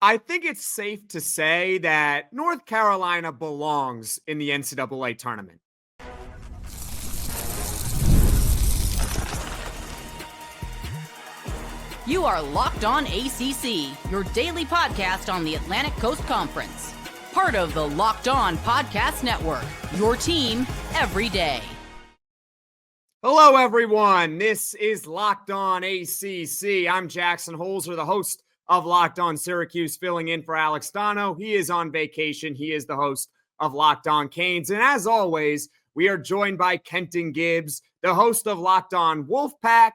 I think it's safe to say that North Carolina belongs in the NCAA tournament. You are Locked On ACC, your daily podcast on the Atlantic Coast Conference. Part of the Locked On Podcast Network, your team every day. Hello, everyone. This is Locked On ACC. I'm Jackson Holzer, the host of Locked On Syracuse, filling in for Alex Dono. He is on vacation. He is the host of Locked On Canes. And as always, we are joined by Kenton Gibbs, the host of Locked On Wolfpack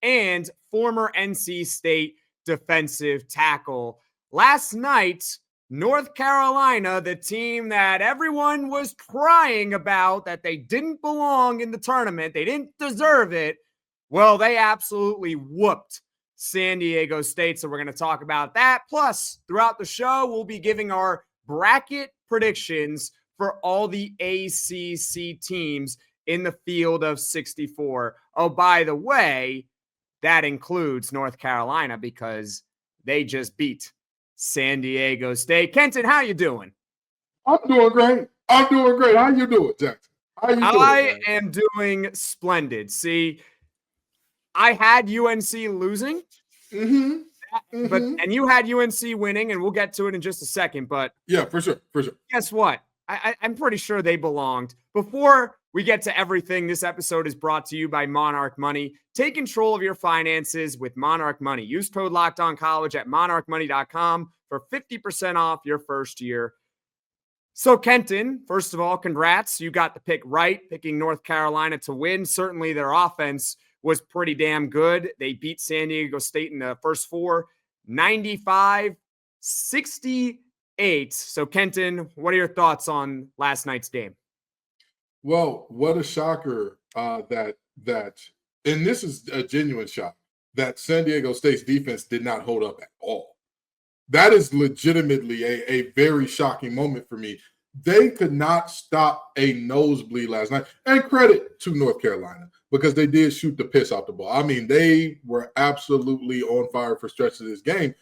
and former NC State defensive tackle. Last night, North Carolina, the team that everyone was crying about, that they didn't belong in the tournament, they didn't deserve it, well, they absolutely whooped San Diego State. So we're going to talk about that. Plus, throughout the show, we'll be giving our bracket predictions for all the ACC teams in the field of 64. Oh, by the way, that includes North Carolina because they just beat San Diego State. Kenton, how you doing? I'm doing great. How you doing, Jackson? How you doing? I am doing splendid. See, I had UNC losing, and you had UNC winning, and we'll get to it in just a second. But yeah, for sure. Guess what? I'm pretty sure they belonged. Before we get to everything, this episode is brought to you by Monarch Money. Take control of your finances with Monarch Money. Use code LOCKEDONCollege at monarchmoney.com for 50% off your first year. So, Kenton, first of all, congrats. You got the pick right, picking North Carolina to win. Certainly their offense was pretty damn good. They beat San Diego State in the first four, 95-68. So, Kenton, what are your thoughts on last night's game? Well, what a shocker that and this is a genuine shock, that San Diego State's defense did not hold up at all. That is legitimately a very shocking moment for me. They could not stop a nosebleed last night. And credit to North Carolina, because they did shoot the piss out the ball. I mean, they were absolutely on fire for stretches of this game.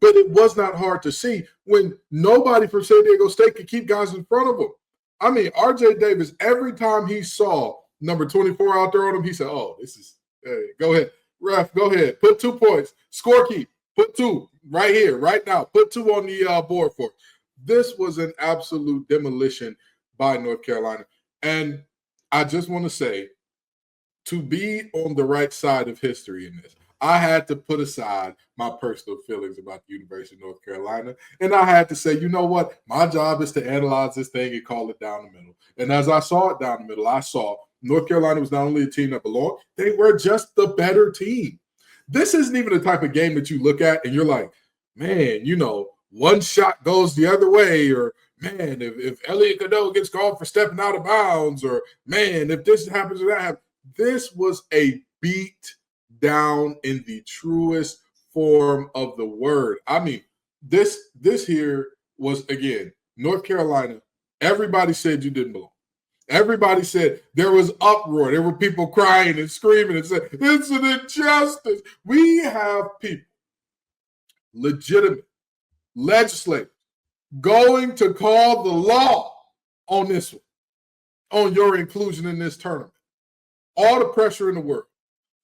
But it was not hard to see when nobody from San Diego State could keep guys in front of them. I mean, R.J. Davis, every time he saw number 24 out there on him, he said, oh, this is, hey, go ahead. Ref, go ahead. Put 2 points. Score keep. Put 2 right here, right now. Put 2 on the board for it. This was an absolute demolition by North Carolina. And I just want to say, to be on the right side of history in this, I had to put aside my personal feelings about the University of North Carolina. And I had to say, you know what? My job is to analyze this thing and call it down the middle. And as I saw it down the middle, I saw North Carolina was not only a team that belonged, they were just the better team. This isn't even the type of game that you look at and you're like, man, you know, one shot goes the other way, or man, if Elliot Cadeau gets called for stepping out of bounds, or man, if this happens or that happens. This was a beat down in the truest form of the word. I mean, this here was, again, North Carolina. Everybody said you didn't belong. Everybody said there was uproar. There were people crying and screaming and saying, it's an injustice. We have people, legitimate legislators, going to call the law on this one, on your inclusion in this tournament. All the pressure in the world.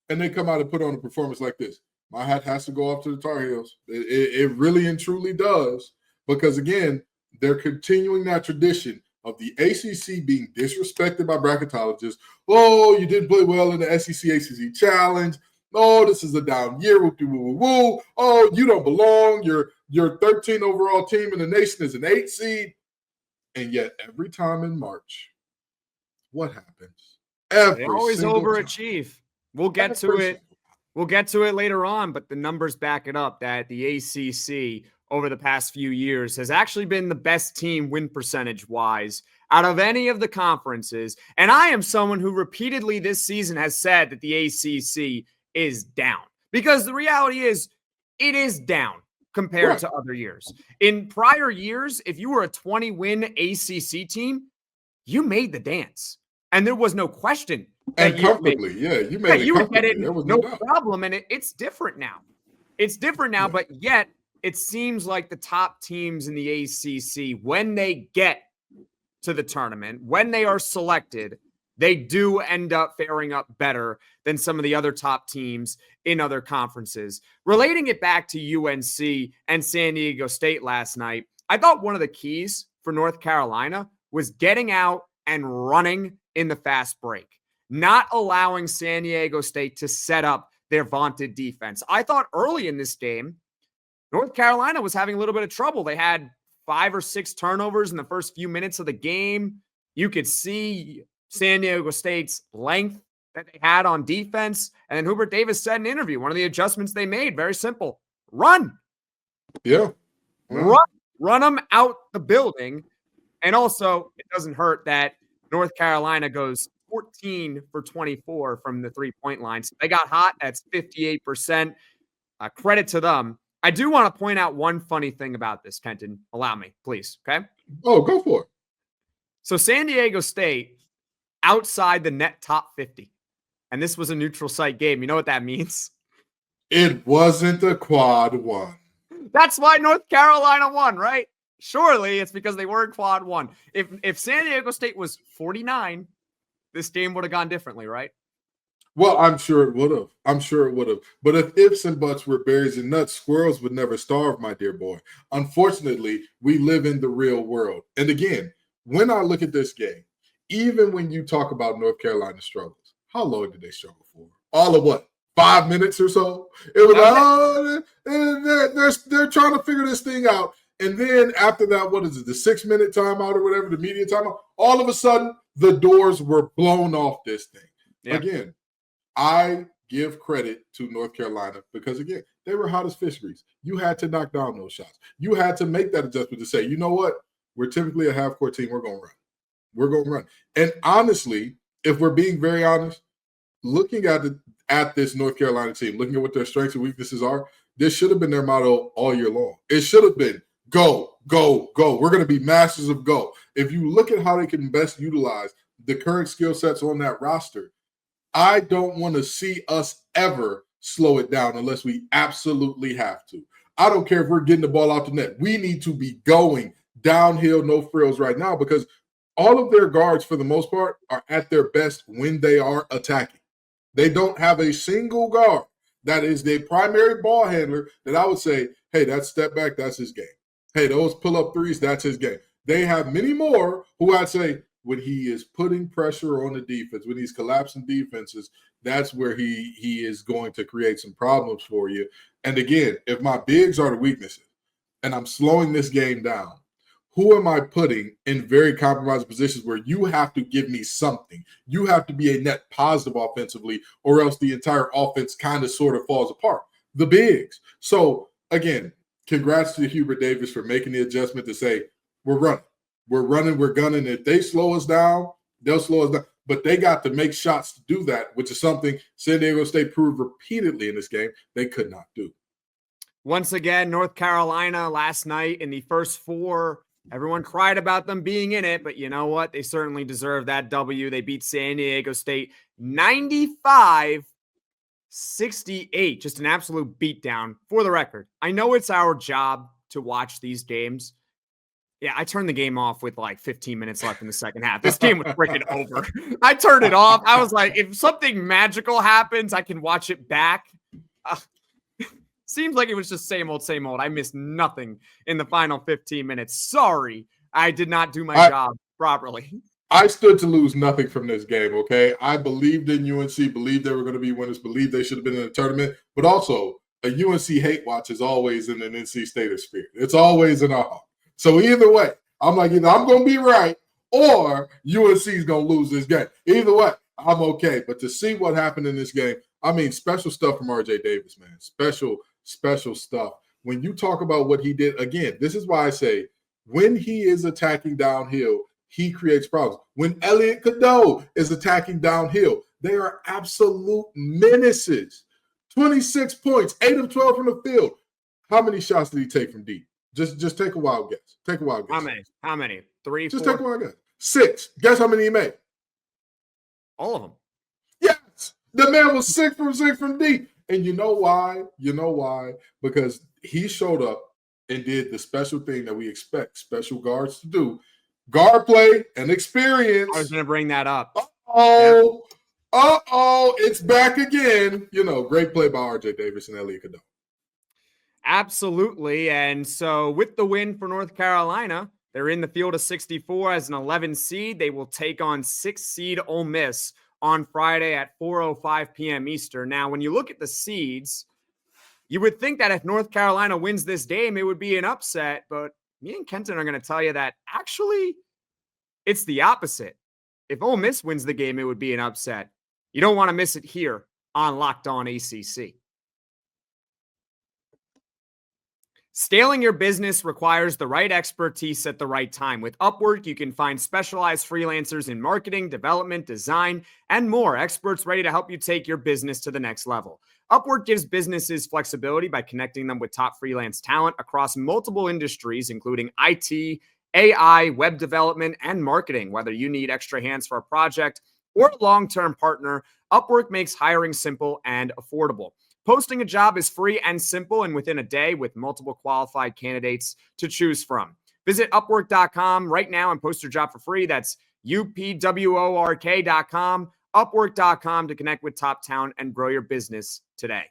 And they come out and put on a performance like this. My hat has to go off to the Tar Heels. It really and truly does. Because, again, they're continuing that tradition of the ACC being disrespected by bracketologists. Oh, you didn't play well in the SEC-ACC Challenge. Oh, this is a down year. Woo-woo-woo-woo. Oh, you don't belong. Your 13 overall team in the nation is an 8 seed. And yet, every time in March, what happens? They always overachieve. We'll get to it. We'll get to it later on, but the numbers back it up that the ACC over the past few years has actually been the best team win percentage wise out of any of the conferences. And I am someone who repeatedly this season has said that the ACC is down, because the reality is it is down compared to other years. In prior years, if you were a 20-win ACC team, you made the dance. And there was no question. And comfortably, you made it. You would get it, no problem. And it's different now. It's different now, but yet it seems like the top teams in the ACC, when they get to the tournament, when they are selected, they do end up faring up better than some of the other top teams in other conferences. Relating it back to UNC and San Diego State last night, I thought one of the keys for North Carolina was getting out and running in the fast break, not allowing San Diego State to set up their vaunted defense. I thought early in this game, North Carolina was having a little bit of trouble. They had 5 or 6 turnovers in the first few minutes of the game. You could see San Diego State's length that they had on defense. And then Hubert Davis said in an interview, one of the adjustments they made, very simple, run. Yeah. Run them out the building. And also, it doesn't hurt that North Carolina goes 14 for 24 from the three-point line. So they got hot. That's 58%. Credit to them. I do want to point out one funny thing about this, Kenton. Allow me, please. Okay? Oh, go for it. So San Diego State outside the net top 50. And this was a neutral site game. You know what that means? It wasn't a quad one. That's why North Carolina won, right? Surely it's because they were in quad one. If San Diego State was 49, this game would have gone differently, right? Well, I'm sure it would have. But if ifs and buts were berries and nuts, squirrels would never starve, my dear boy. Unfortunately, we live in the real world. And again, when I look at this game, even when you talk about North Carolina struggles, how long did they struggle for? All of what? 5 minutes or so? It was they're trying to figure this thing out. And then after that, what is it? The 6-minute timeout or whatever, the media timeout. All of a sudden, the doors were blown off this thing. Yeah. Again, I give credit to North Carolina because, again, they were hot as fish grease. You had to knock down those shots. You had to make that adjustment to say, you know what? We're typically a half-court team. We're going to run. We're going to run. And honestly, if we're being very honest, looking at this North Carolina team, looking at what their strengths and weaknesses are, this should have been their motto all year long. It should have been go, go, go. We're going to be masters of go. If you look at how they can best utilize the current skill sets on that roster, I don't want to see us ever slow it down unless we absolutely have to. I don't care if we're getting the ball out the net. We need to be going downhill, no frills right now, because all of their guards, for the most part, are at their best when they are attacking. They don't have a single guard that is their primary ball handler that I would say, hey, that step back, that's his game. Hey, those pull-up threes, that's his game. They have many more who I'd say when he is putting pressure on the defense, when he's collapsing defenses, that's where he is going to create some problems for you. And again, if my bigs are the weaknesses and I'm slowing this game down, who am I putting in very compromised positions where you have to give me something? You have to be a net positive offensively, or else the entire offense kind of sort of falls apart. The bigs. So again, congrats to Hubert Davis for making the adjustment to say, we're running, we're gunning. If they slow us down, they'll slow us down. But they got to make shots to do that, which is something San Diego State proved repeatedly in this game they could not do. Once again, North Carolina last night in the first 4, everyone cried about them being in it, but you know what? They certainly deserve that W. They beat San Diego State 95-68. Just an absolute beatdown. For the record, I know it's our job to watch these games. Yeah, I turned the game off with like 15 minutes left in the second half. This game was freaking over. I turned it off. I was like, if something magical happens, I can watch it back. Seems like it was just same old, same old. I missed nothing in the final 15 minutes. Sorry, I did not do my job properly. I stood to lose nothing from this game, okay? I believed in UNC, believed they were going to be winners, believed they should have been in the tournament, but also a UNC hate watch is always in an NC State spirit. It's always in our heart. So either way, I'm like, either I'm going to be right or UNC is going to lose this game. Either way, I'm okay. But to see what happened in this game, I mean, special stuff from RJ Davis, man. Special stuff. When you talk about what he did, again, this is why I say when he is attacking downhill, he creates problems. When Elliot Cadeau is attacking downhill, they are absolute menaces. 26 points, 8 of 12 from the field. How many shots did he take from deep? Just take a wild guess. Take a wild guess. How many? 3, Just 4? take a wild guess. 6. Guess how many he made? All of them. Yes. The man was 6 from deep. And you know why? Because he showed up and did the special thing that we expect special guards to do. Guard play and experience. I was going to bring that up. It's back again. Great play by RJ Davis and Elliot Cadeau. Absolutely. And so with the win for North Carolina, they're in the field of 64 as an 11 seed. They will take on 6 seed Ole Miss on Friday at 4:05 p.m. Eastern. Now, when you look at the seeds, you would think that if North Carolina wins this game, it would be an upset. But me and Kenton are going to tell you that actually it's the opposite. If Ole Miss wins the game, it would be an upset. You don't want to miss it here on Locked On ACC. Scaling your business requires the right expertise at the right time. With Upwork, you can find specialized freelancers in marketing, development, design, and more. Experts ready to help you take your business to the next level. Upwork gives businesses flexibility by connecting them with top freelance talent across multiple industries, including IT, AI, web development, and marketing. Whether you need extra hands for a project or a long-term partner, Upwork makes hiring simple and affordable. Posting a job is free and simple and within a day with multiple qualified candidates to choose from. Visit Upwork.com right now and post your job for free. That's UPWORK.com, Upwork.com to connect with top talent and grow your business today.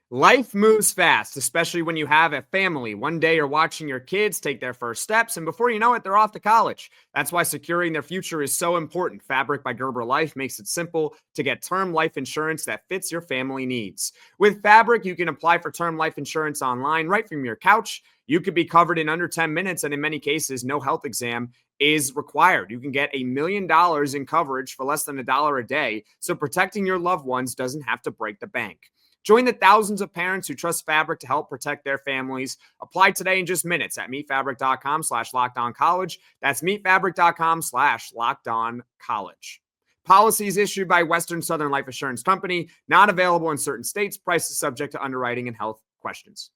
Life moves fast, especially when you have a family. One day you're watching your kids take their first steps, and before you know it, they're off to college. That's why securing their future is so important. Fabric by Gerber Life makes it simple to get term life insurance that fits your family needs. With Fabric, you can apply for term life insurance online right from your couch. You could be covered in under 10 minutes, and in many cases, no health exam is required. You can get $1 million in coverage for less than $1 a day, so protecting your loved ones doesn't have to break the bank. Join the thousands of parents who trust Fabric to help protect their families. Apply today in just minutes at meetfabric.com/lockedoncollege. That's meetfabric.com/lockedoncollege. Policies issued by Western Southern Life Assurance Company, not available in certain states. Prices subject to underwriting and health questions.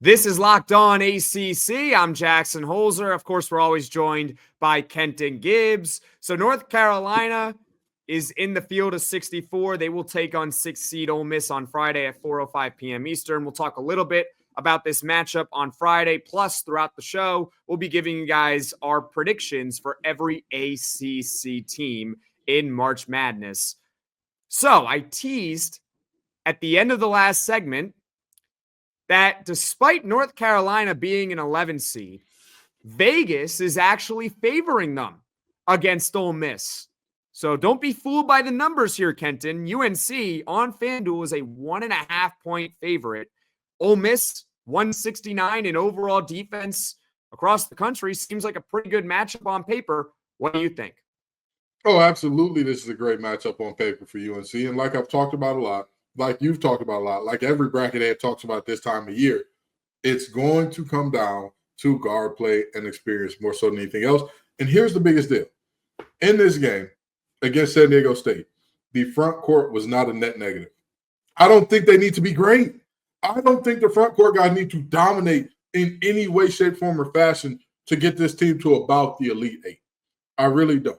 This is Locked On ACC. I'm Jackson Holzer. Of course, we're always joined by Kenton Gibbs. So North Carolina is in the field of 64. They will take on 6 seed Ole Miss on Friday at 4:05 p.m. Eastern. We'll talk a little bit about this matchup on Friday. Plus, throughout the show, we'll be giving you guys our predictions for every ACC team in March Madness. So I teased at the end of the last segment that despite North Carolina being an 11 seed, Vegas is actually favoring them against Ole Miss. So don't be fooled by the numbers here, Kenton. UNC on FanDuel is a 1.5-point favorite. Ole Miss, 169 in overall defense across the country. Seems like a pretty good matchup on paper. What do you think? Oh, absolutely. This is a great matchup on paper for UNC. And like I've talked about a lot, like you've talked about a lot, like every bracket head talks about this time of year, it's going to come down to guard play and experience more so than anything else. And here's the biggest deal. In this game, against San Diego State, the front court was not a net negative. I don't think they need to be great. I don't think the front court guys need to dominate in any way, shape, form, or fashion to get this team to about the Elite Eight. I really don't.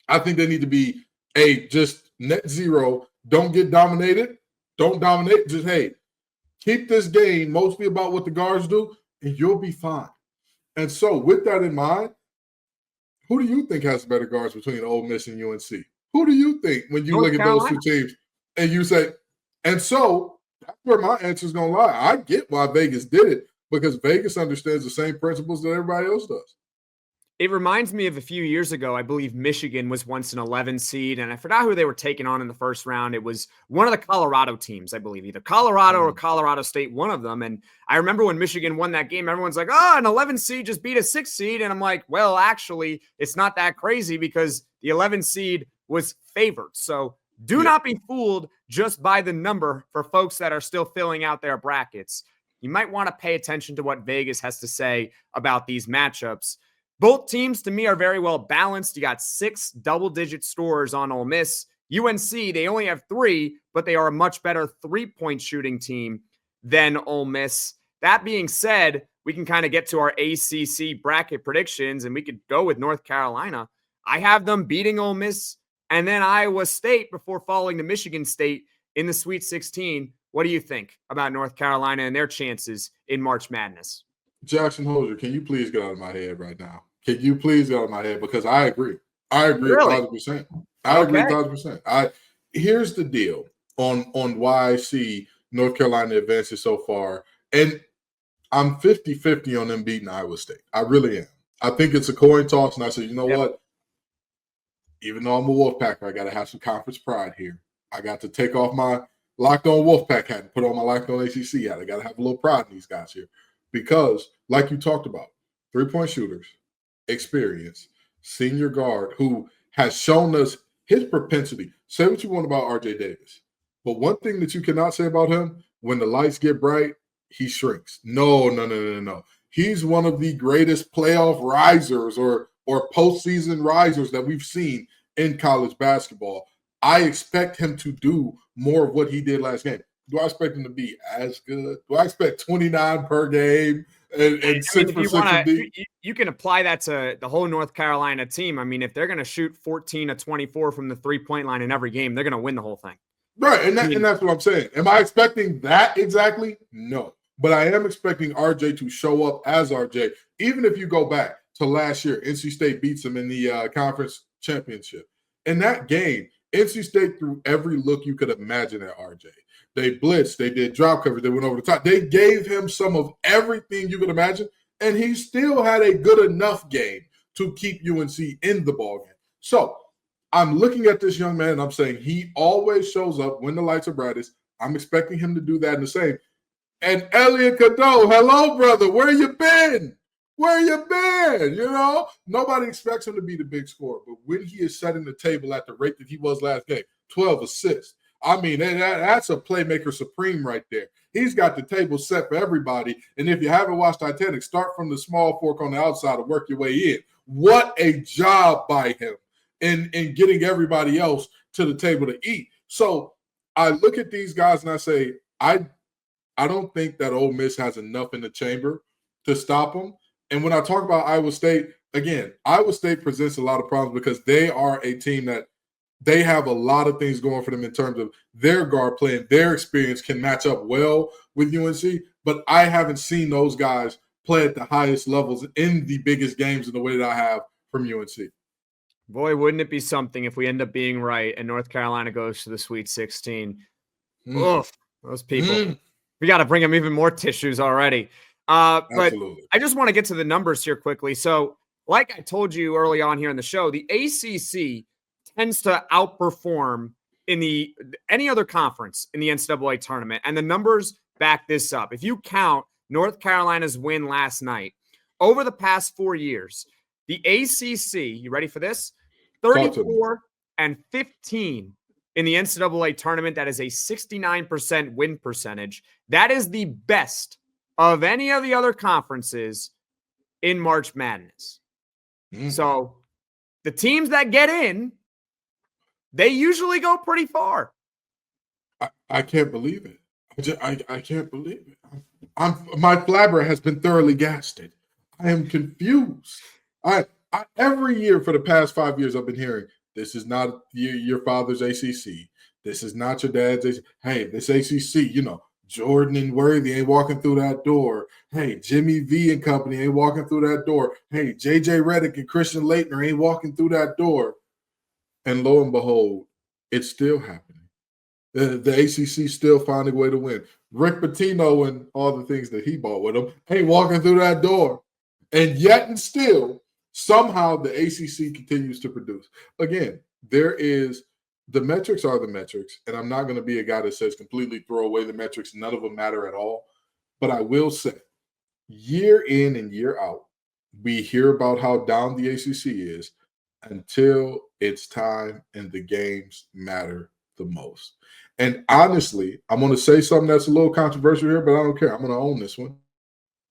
I think they need to be just net zero. Don't get dominated. Don't dominate. Just, keep this game mostly about what the guards do, and you'll be fine. And so with that in mind, who do you think has better guards between Ole Miss and UNC? Who do you think when you look at those two teams and you say, and so that's where my answer is going to lie. I get why Vegas did it because Vegas understands the same principles that everybody else does. It reminds me of a few years ago. I believe Michigan was once an 11 seed, and I forgot who they were taking on in the first round. It was one of the Colorado teams, I believe, either Colorado or Colorado State, one of them. And I remember when Michigan won that game, everyone's like, an 11 seed just beat a 6 seed. And I'm like, well, actually, it's not that crazy because the 11 seed was favored. So do not be fooled just by the number for folks that are still filling out their brackets. You might want to pay attention to what Vegas has to say about these matchups. Both teams, to me, are very well balanced. You got 6 double-digit scorers on Ole Miss. UNC, they only have 3, but they are a much better three-point shooting team than Ole Miss. That being said, we can kind of get to our ACC bracket predictions, and we could go with North Carolina. I have them beating Ole Miss and then Iowa State before falling to Michigan State in the Sweet 16. What do you think about North Carolina and their chances in March Madness? Jackson Holzer, can you please get out of my head right now? Can you please get out of my head? Because I agree. I agree Really? 1,000%. I agree 1,000%. Here's the deal on why I see North Carolina advancing so far. And I'm 50-50 on them beating Iowa State. I really am. I think it's a coin toss. And I said, you know what? Even though I'm a Wolfpacker, I got to have some conference pride here. I got to take off my Locked On Wolfpack hat and put on my Locked On ACC hat. I got to have a little pride in these guys here. Because, like you talked about, three-point shooters, experience, senior guard who has shown us his propensity. Say what you want about RJ Davis. But one thing that you cannot say about him, when the lights get bright, he shrinks. No. He's one of the greatest playoff risers or postseason risers that we've seen in college basketball. I expect him to do more of what he did last game. Do I expect him to be as good? Do I expect 29 per game and 6 for 6 from deep? You can apply that to the whole North Carolina team. I mean, if they're going to shoot 14 of 24 from the three-point line in every game, they're going to win the whole thing. Right, and that's what I'm saying. Am I expecting that exactly? No. But I am expecting RJ to show up as RJ. Even if you go back to last year, NC State beats them in the conference championship. In that game, NC State threw every look you could imagine at RJ. They blitzed, they did drop coverage, they went over the top. They gave him some of everything you could imagine, and he still had a good enough game to keep UNC in the ballgame. So I'm looking at this young man, and I'm saying he always shows up when the lights are brightest. I'm expecting him to do that in the same. And Elliot Cadeau, hello, brother. Where you been? Where you been? You know, nobody expects him to be the big scorer, but when he is setting the table at the rate that he was last game, 12 assists. I mean, that's a playmaker supreme right there. He's got the table set for everybody. And if you haven't watched Titanic, start from the small fork on the outside and work your way in. What a job by him in getting everybody else to the table to eat. So I look at these guys and I say, I don't think that Ole Miss has enough in the chamber to stop them. And when I talk about Iowa State, again, Iowa State presents a lot of problems because they are a team that they have a lot of things going for them in terms of their guard play and their experience can match up well with UNC. But I haven't seen those guys play at the highest levels in the biggest games in the way that I have from UNC. Boy, wouldn't it be something if we end up being right and North Carolina goes to the Sweet 16. Oof, those people. We got to bring them even more tissues already. But Absolutely. I just want to get to the numbers here quickly. So, like I told you early on here in the show, the ACC tends to outperform in any other conference in the NCAA tournament. And the numbers back this up. If you count North Carolina's win last night, over the past 4 years, the ACC, you ready for this? 34 and 15 in the NCAA tournament. That is a 69% win percentage. That is the best of any of the other conferences in March Madness. So the teams that get in, they usually go pretty far. I can't believe it. I can't believe it. My flabber has been thoroughly gasted. I am confused. Every year for the past 5 years, I've been hearing, this is not your father's ACC. This is not your dad's ACC. Hey, this ACC, Jordan and Worthy ain't walking through that door. Hey, Jimmy V and company ain't walking through that door. Hey, JJ Redick and Christian Laettner ain't walking through that door. And lo and behold, it's still happening. The ACC still finding a way to win. Rick Pitino and all the things that he bought with him ain't walking through that door. And yet and still, somehow the ACC continues to produce. Again, the metrics are the metrics, and I'm not going to be a guy that says completely throw away the metrics. None of them matter at all. But I will say, year in and year out, we hear about how down the ACC is until it's time and the games matter the most. And honestly, I'm going to say something that's a little controversial here, but I don't care. I'm going to own this one.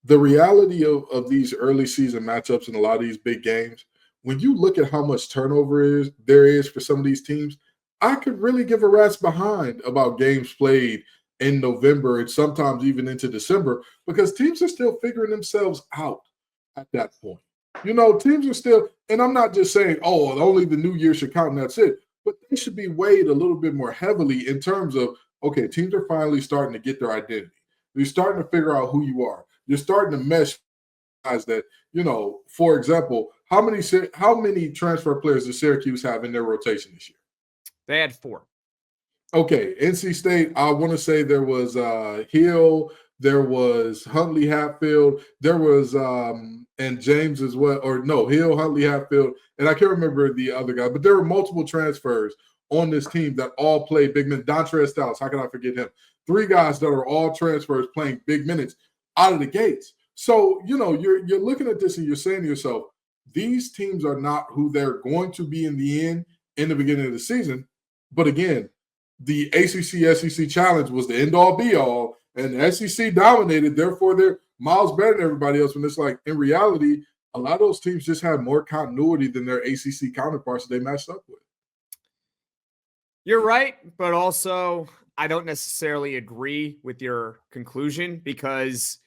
The reality of these early season matchups and a lot of these big games, when you look at how much turnover there is for some of these teams, I could really give a rat's behind about games played in November and sometimes even into December because teams are still figuring themselves out at that point. Teams are still, and I'm not just saying, only the new year should count and that's it, but they should be weighed a little bit more heavily in terms of okay, teams are finally starting to get their identity. You're starting to figure out who you are. You're starting to mesh guys that, for example, how many transfer players does Syracuse have in their rotation this year? They had 4. Okay, NC State, I want to say there was Hill, there was Huntley Hatfield, there was and James as well, or no, Hill, Huntley Hatfield, and I can't remember the other guy, but there were multiple transfers on this team that all played big minutes. Dontre Styles, how can I forget him? 3 guys that are all transfers playing big minutes out of the gates. So, you're looking at this and you're saying to yourself, these teams are not who they're going to be in the beginning of the season. But again, the ACC SEC challenge was the end all be all, and the SEC dominated. Therefore, they're miles better than everybody else. When it's like, in reality, a lot of those teams just had more continuity than their ACC counterparts that they matched up with. You're right, but also I don't necessarily agree with your conclusion because,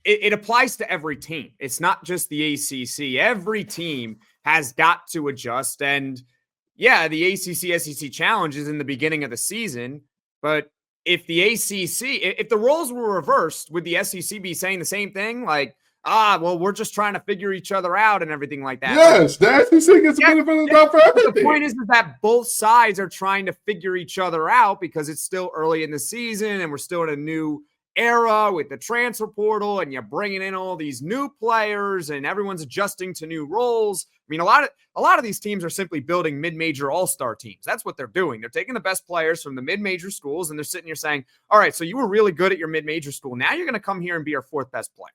it applies to every team. It's not just the ACC. Every team has got to adjust. And the ACC SEC challenge is in the beginning of the season. But if the roles were reversed, would the SEC be saying the same thing? Like, we're just trying to figure each other out and everything like that. Yes, the SEC gets a benefit of the doubt for everything. The point is that both sides are trying to figure each other out because it's still early in the season and we're still in a new era with the transfer portal and you're bringing in all these new players and everyone's adjusting to new roles. I mean, a lot of these teams are simply building mid-major all-star teams. That's what they're doing. They're taking the best players from the mid-major schools and they're sitting here saying, all right, so you were really good at your mid-major school. Now you're going to come here and be our 4th best player.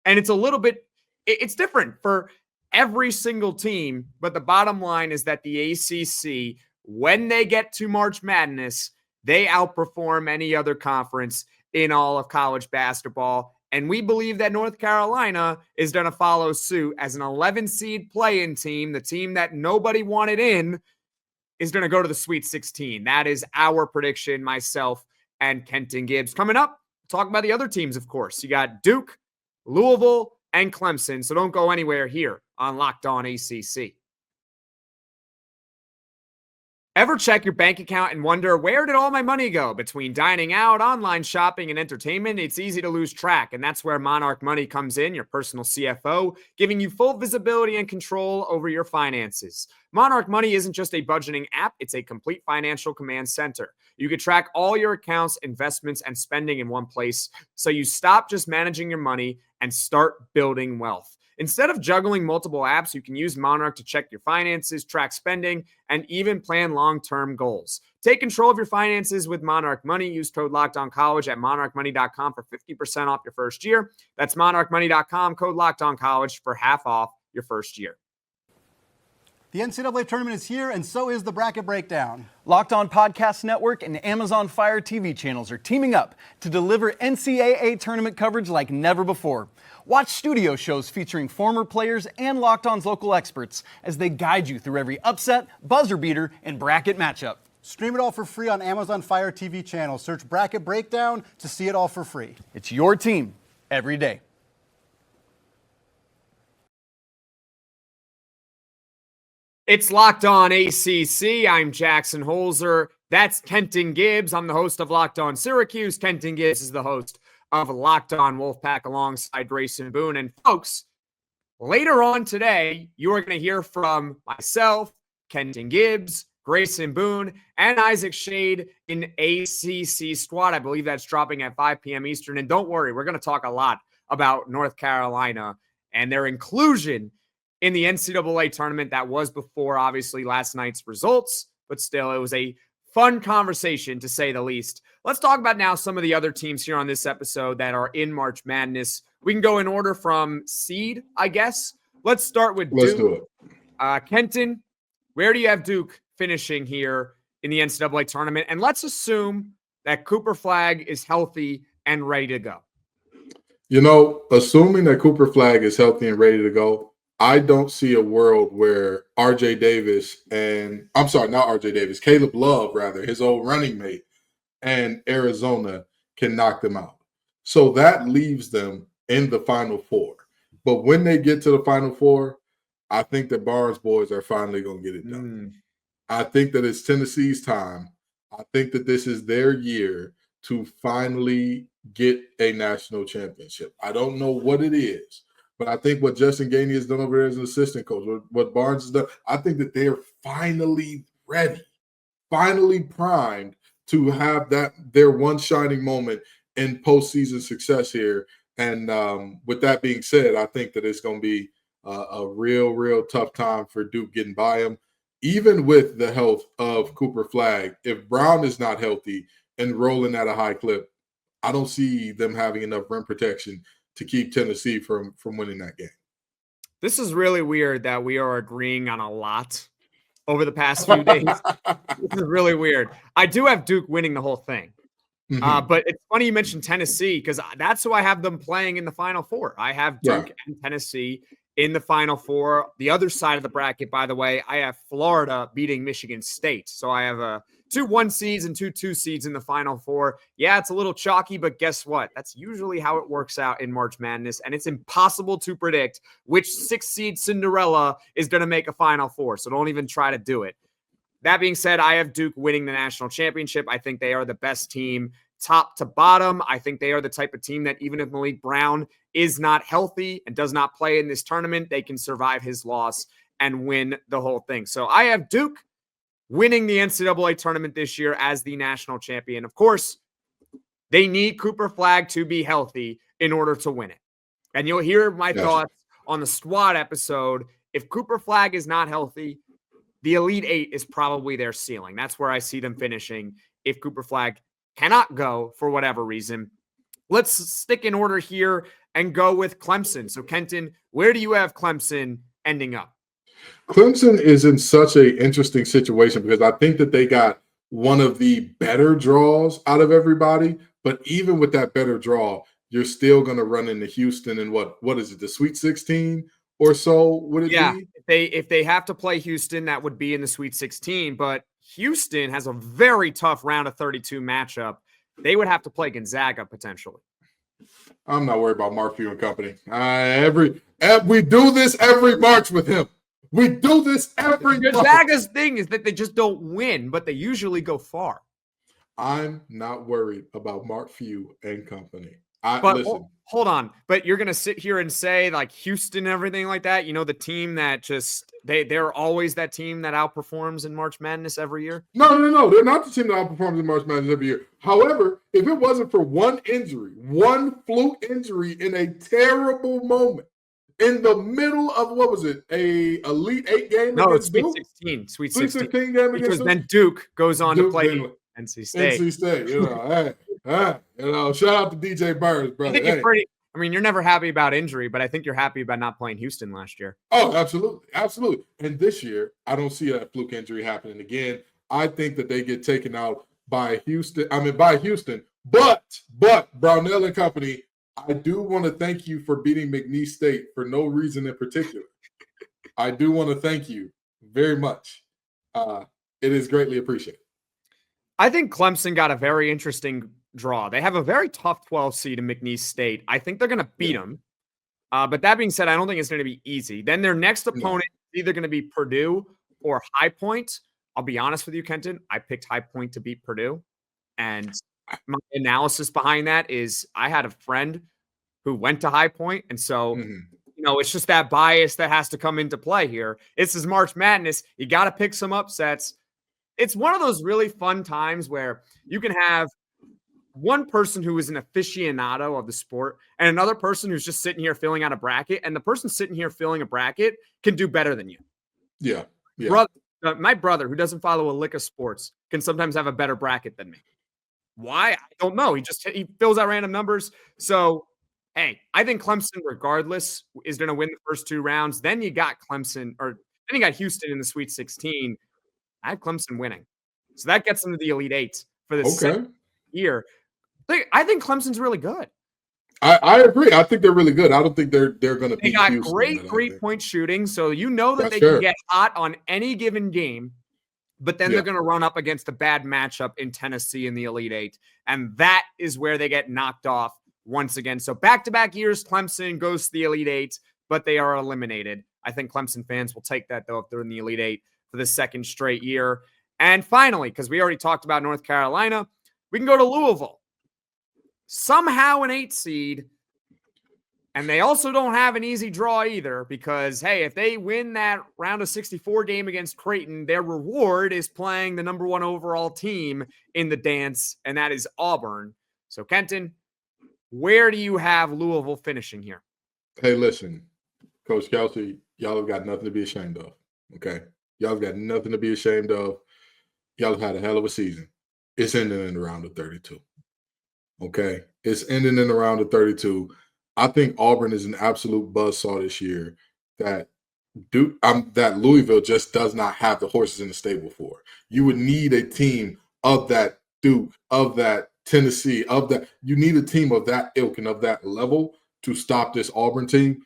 And it's a little bit, it's different for every single team. But the bottom line is that the ACC, when they get to March Madness, they outperform any other conference in all of college basketball. And we believe that North Carolina is going to follow suit as an 11 seed play-in team. The team that nobody wanted in is going to go to the Sweet 16. That is our prediction, myself and Kenton Gibbs. Coming up, talk about the other teams, of course. You got Duke, Louisville, and Clemson. So don't go anywhere here on Locked On ACC. Ever check your bank account and wonder, where did all my money go? Between dining out, online shopping, and entertainment, it's easy to lose track. And that's where Monarch Money comes in, your personal CFO, giving you full visibility and control over your finances. Monarch Money isn't just a budgeting app, it's a complete financial command center. You can track all your accounts, investments, and spending in one place, so you stop just managing your money and start building wealth. Instead of juggling multiple apps, you can use Monarch to check your finances, track spending, and even plan long-term goals. Take control of your finances with Monarch Money. Use code LOCKEDONCollege at monarchmoney.com for 50% off your first year. That's monarchmoney.com, code LOCKEDONCollege for half off your first year. The NCAA tournament is here, and so is the Bracket Breakdown. Locked On Podcast Network and Amazon Fire TV channels are teaming up to deliver NCAA tournament coverage like never before. Watch studio shows featuring former players and Locked On's local experts as they guide you through every upset, buzzer beater, and bracket matchup. Stream it all for free on Amazon Fire TV channel. Search Bracket Breakdown to see it all for free. It's your team every day. It's Locked On ACC. I'm Jackson Holzer. That's Kenton Gibbs. I'm the host of Locked On Syracuse. Kenton Gibbs is the host of Locked On Wolfpack alongside Grayson Boone. And folks, later on today, you are going to hear from myself, Kenton Gibbs, Grayson Boone, and Isaac Shade in ACC Squad. I believe that's dropping at 5 p.m. Eastern. And don't worry, we're going to talk a lot about North Carolina and their inclusion in the NCAA tournament. That was before, obviously, last night's results, but still, it was a fun conversation, to say the least. Let's talk about now some of the other teams here on this episode that are in March Madness. We can go in order from seed, I guess. Let's start with Duke. Let's do it. Kenton, where do you have Duke finishing here in the NCAA tournament? And let's assume that Cooper Flagg is healthy and ready to go. Assuming that Cooper Flagg is healthy and ready to go, I don't see a world where not RJ Davis, Caleb Love, rather, his old running mate, and Arizona can knock them out. So that leaves them in the Final Four. But when they get to the Final Four, I think the Barnes boys are finally going to get it done. I think that it's Tennessee's time. I think that this is their year to finally get a national championship. I don't know what it is, but I think what Justin Gainey has done over there as an assistant coach, what Barnes has done, I think that they're finally ready, finally primed to have their one shining moment in postseason success here. And with that being said, I think that it's going to be a real tough time for Duke getting by them. Even with the health of Cooper Flagg, if Brown is not healthy and rolling at a high clip, I don't see them having enough rim protection to keep Tennessee from winning that game. This is really weird that we are agreeing on a lot over the past few days. This is really weird. I do have Duke winning the whole thing. But it's funny you mentioned Tennessee because that's who I have them playing in the Final Four. I have Duke and Tennessee in the Final Four. The other side of the bracket, by the way, I have Florida beating Michigan State. So I have 2 1 seeds and 2 2 seeds in the Final Four. Yeah, it's a little chalky, but guess what? That's usually how it works out in March Madness, and it's impossible to predict which 6 seed Cinderella is going to make a Final Four. So don't even try to do it. That being said, I have Duke winning the national championship. I think they are the best team top to bottom. I think they are the type of team that even if Malik Brown is not healthy and does not play in this tournament, they can survive his loss and win the whole thing. So I have Duke winning the NCAA tournament this year as the national champion. Of course, they need Cooper Flagg to be healthy in order to win it. And you'll hear my thoughts on the SWAT episode. If Cooper Flagg is not healthy, the Elite Eight is probably their ceiling. That's where I see them finishing if Cooper Flagg cannot go for whatever reason. Let's stick in order here and go with Clemson. So, Kenton, where do you have Clemson ending up? Clemson is in such an interesting situation because I think that they got one of the better draws out of everybody. But even with that better draw, you're still going to run into Houston in what is it, the Sweet 16 or so? Would it be? If they have to play Houston, that would be in the Sweet 16. But Houston has a very tough round of 32 matchup. They would have to play Gonzaga potentially. I'm not worried about Mark Few and company. We do this every March with him. We do this every March. Gonzaga's thing is that they just don't win, but they usually go far. I'm not worried about Mark Few and company. Listen. Hold on. But you're going to sit here and say like Houston and everything like that, the team that just they're always that team that outperforms in March Madness every year? No. They're not the team that outperforms in March Madness every year. However, if it wasn't for one fluke injury in a terrible moment in the middle of, what was it, a Elite Eight game? No, it's Sweet Duke? 16. Sweet 16 game because against Duke? then Duke goes on to play NC State. NC State, shout out to DJ Burns, brother. I mean, you're never happy about injury, but I think you're happy about not playing Houston last year. Oh, absolutely. And this year, I don't see that fluke injury happening again. I think that they get taken out by Houston. But Brownell and company, I do want to thank you for beating McNeese State for no reason in particular. I do want to thank you very much. It is greatly appreciated. I think Clemson got a very interesting draw. They have a very tough 12 seed in McNeese State. I think they're going to beat them. But that being said, I don't think it's going to be easy. Then their next opponent is either going to be Purdue or High Point. I'll be honest with you, Kenton. I picked High Point to beat Purdue. And my analysis behind that is I had a friend who went to High Point. And so, it's just that bias that has to come into play here. This is March Madness. You got to pick some upsets. It's one of those really fun times where you can have one person who is an aficionado of the sport and another person who's just sitting here filling out a bracket, and the person sitting here filling a bracket can do better than you. Yeah. My brother, who doesn't follow a lick of sports, can sometimes have a better bracket than me. Why? I don't know. He fills out random numbers. So, hey, I think Clemson, regardless, is going to win the first 2 rounds. Then you got Houston in the Sweet 16. I have Clemson winning. So that gets them to the Elite Eight for the second year. I think Clemson's really good. I agree. I think they're really good. I don't think they're going to be. They got great 3-point shooting, so that they can get hot on any given game. But then they're going to run up against a bad matchup in Tennessee in the Elite Eight, and that is where they get knocked off once again. So back-to-back years, Clemson goes to the Elite Eight, but they are eliminated. I think Clemson fans will take that though if they're in the Elite Eight for the second straight year. And finally, because we already talked about North Carolina, we can go to Louisville. Somehow an 8 seed. And they also don't have an easy draw either because, hey, if they win that round of 64 game against Creighton, their reward is playing the number 1 overall team in the dance, and that is Auburn. So, Kenton, where do you have Louisville finishing here? Hey, listen, Coach Kelsey, y'all have got nothing to be ashamed of, okay? Y'all have got nothing to be ashamed of. Y'all have had a hell of a season. It's ending in the round of 32, okay? It's ending in the round of 32. I think Auburn is an absolute buzzsaw this year that Louisville just does not have the horses in the stable for. You would need a team of that Duke, of that Tennessee, you need a team of that ilk and of that level to stop this Auburn team.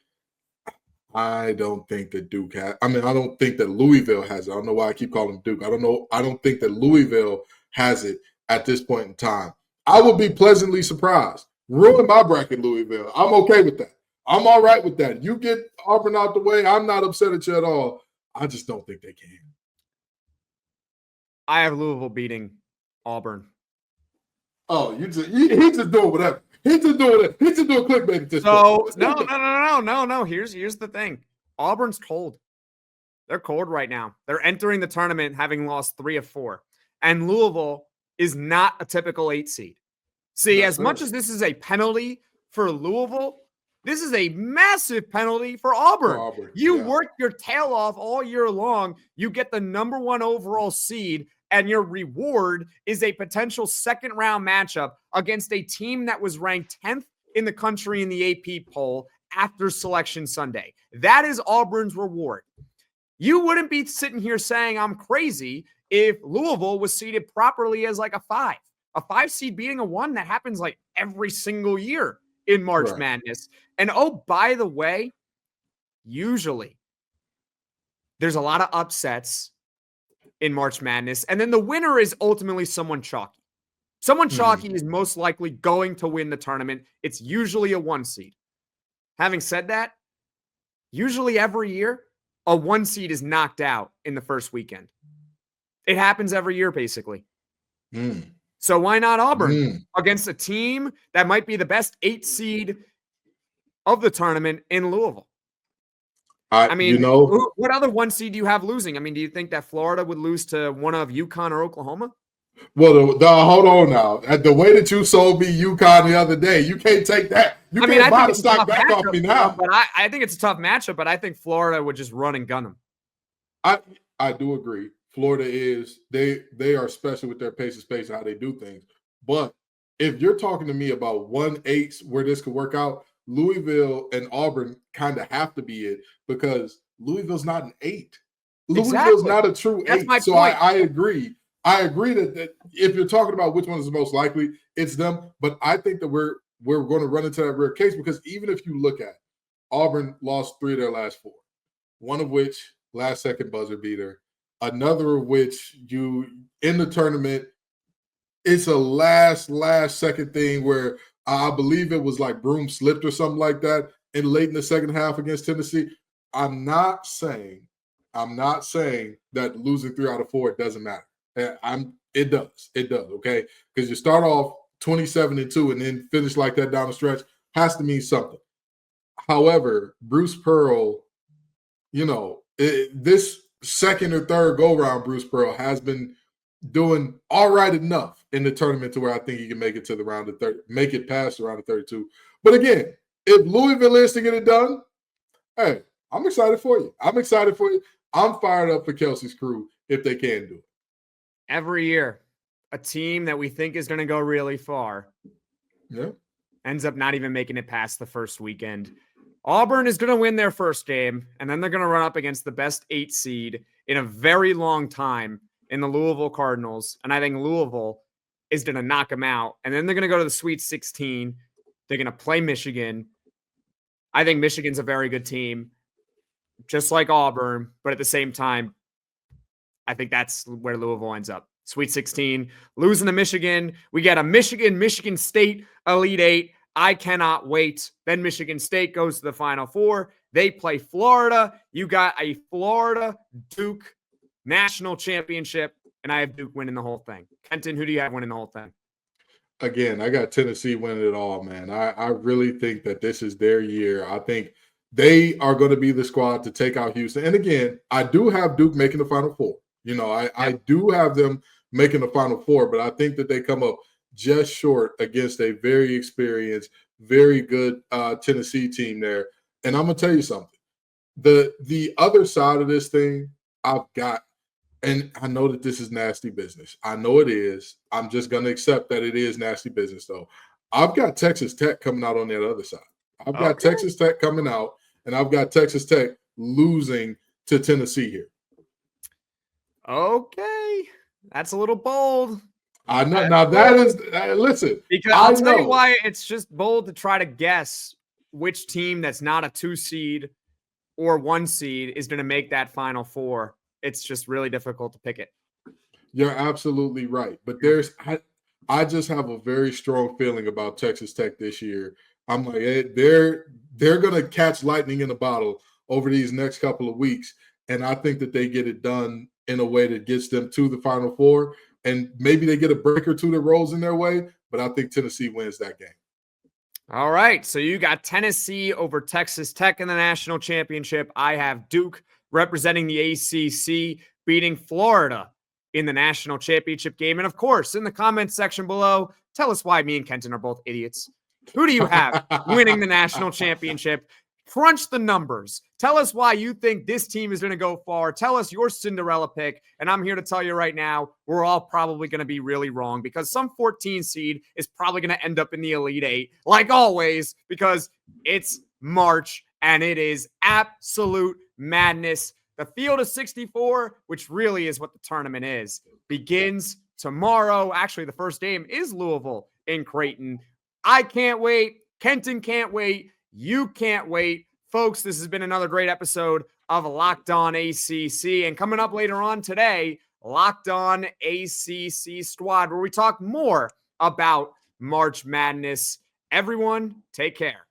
I don't think that Duke has. I don't think that Louisville has it. I don't know why I keep calling Duke. I don't think that Louisville has it at this point in time. I would be pleasantly surprised. Ruin my bracket, Louisville. I'm okay with that. I'm all right with that. You get Auburn out the way. I'm not upset at you at all. I just don't think they can. I have Louisville beating Auburn. Oh, he's just doing whatever. He's just doing clickbait at this point. No. Here's the thing. Auburn's cold. They're cold right now. They're entering the tournament having lost 3 of 4. And Louisville is not a typical 8 seed. See, as much as this is a penalty for Louisville, this is a massive penalty for Auburn. You work your tail off all year long. You get the number 1 overall seed, and your reward is a potential second-round matchup against a team that was ranked 10th in the country in the AP poll after Selection Sunday. That is Auburn's reward. You wouldn't be sitting here saying I'm crazy if Louisville was seeded properly as like a 5. A 5 seed beating a 1, that happens like every single year in March Madness. And oh, by the way, usually there's a lot of upsets in March Madness. And then the winner is ultimately someone chalky. Someone chalky is most likely going to win the tournament. It's usually a 1 seed. Having said that, usually every year, a 1 seed is knocked out in the first weekend. It happens every year, basically. So why not Auburn against a team that might be the best 8 seed of the tournament in Louisville? What other 1 seed do you have losing? Do you think that Florida would lose to one of UConn or Oklahoma? Well, hold on now. The way that you sold me UConn the other day, you can't take that. You can't buy the stock back off me now. But I think it's a tough matchup, but I think Florida would just run and gun them. I do agree. Florida is they are special with their pace of space and how they do things. But if you're talking to me about 1/8 where this could work out, Louisville and Auburn kind of have to be it because Louisville's not an 8. Louisville's not a true 8. So I agree. I agree that if you're talking about which one is the most likely, it's them. But I think that we're going to run into that rare case because even if you look at Auburn lost 3 of their last 4, one of which last second buzzer beater. Another of which you in the tournament, it's a last second thing where I believe it was like broom slipped or something like that in late in the second half against Tennessee. I'm not saying that losing 3 out of 4 doesn't matter. It does, okay? Because you start off 27-2 and then finish like that down the stretch has to mean something. However, Bruce Pearl, this second or third go-round, Bruce Pearl has been doing all right enough in the tournament to where I think he can make it to the round of 30, make it past the round of 32. But again, if Louisville is to get it done, hey, I'm excited for you. I'm fired up for Kelsey's crew if they can do it. Every year, a team that we think is going to go really far ends up not even making it past the first weekend. Auburn is going to win their first game, and then they're going to run up against the best 8 seed in a very long time in the Louisville Cardinals. And I think Louisville is going to knock them out. And then they're going to go to the Sweet 16. They're going to play Michigan. I think Michigan's a very good team, just like Auburn. But at the same time, I think that's where Louisville ends up. Sweet 16, losing to Michigan. We get a Michigan State Elite 8. I cannot wait. Then Michigan State goes to the Final Four. They play Florida. You got a Florida Duke national championship and I have Duke winning the whole thing. Kenton, who do you have winning the whole thing? Again, I got Tennessee winning it all, man. I really think that this is their year. I think they are going to be the squad to take out Houston. And again, I do have Duke making the Final Four. I do have them making the Final Four, but I think that they come up just short against a very experienced, very good Tennessee team there. And I'm going to tell you something. The other side of this thing, I've got, and I know that this is nasty business. I know it is. I'm just going to accept that it is nasty business, though. I've got Texas Tech coming out on that other side. I've got Texas Tech coming out, and I've got Texas Tech losing to Tennessee here. Okay. That's a little bold. I know. Now that is, listen. Because I'll tell you why it's just bold to try to guess which team that's not a 2 seed or 1 seed is going to make that Final Four. It's just really difficult to pick it. You're absolutely right. But I just have a very strong feeling about Texas Tech this year. I'm like, they're going to catch lightning in a bottle over these next couple of weeks. And I think that they get it done in a way that gets them to the Final Four. And maybe they get a break or two that rolls in their way. But I think Tennessee wins that game. All right. So you got Tennessee over Texas Tech in the national championship. I have Duke representing the ACC, beating Florida in the national championship game. And of course, in the comments section below, tell us why me and Kenton are both idiots. Who do you have winning the national championship? Crunch the numbers. Tell us why you think this team is going to go far. Tell us your Cinderella pick. And I'm here to tell you right now, we're all probably going to be really wrong because some 14 seed is probably going to end up in the Elite Eight, like always, because it's March and it is absolute madness. The field of 64, which really is what the tournament is, begins tomorrow. Actually, the first game is Louisville in Creighton. I can't wait. Kenton can't wait. You can't wait. Folks, this has been another great episode of Locked On ACC. And coming up later on today, Locked On ACC Squad, where we talk more about March Madness. Everyone, take care.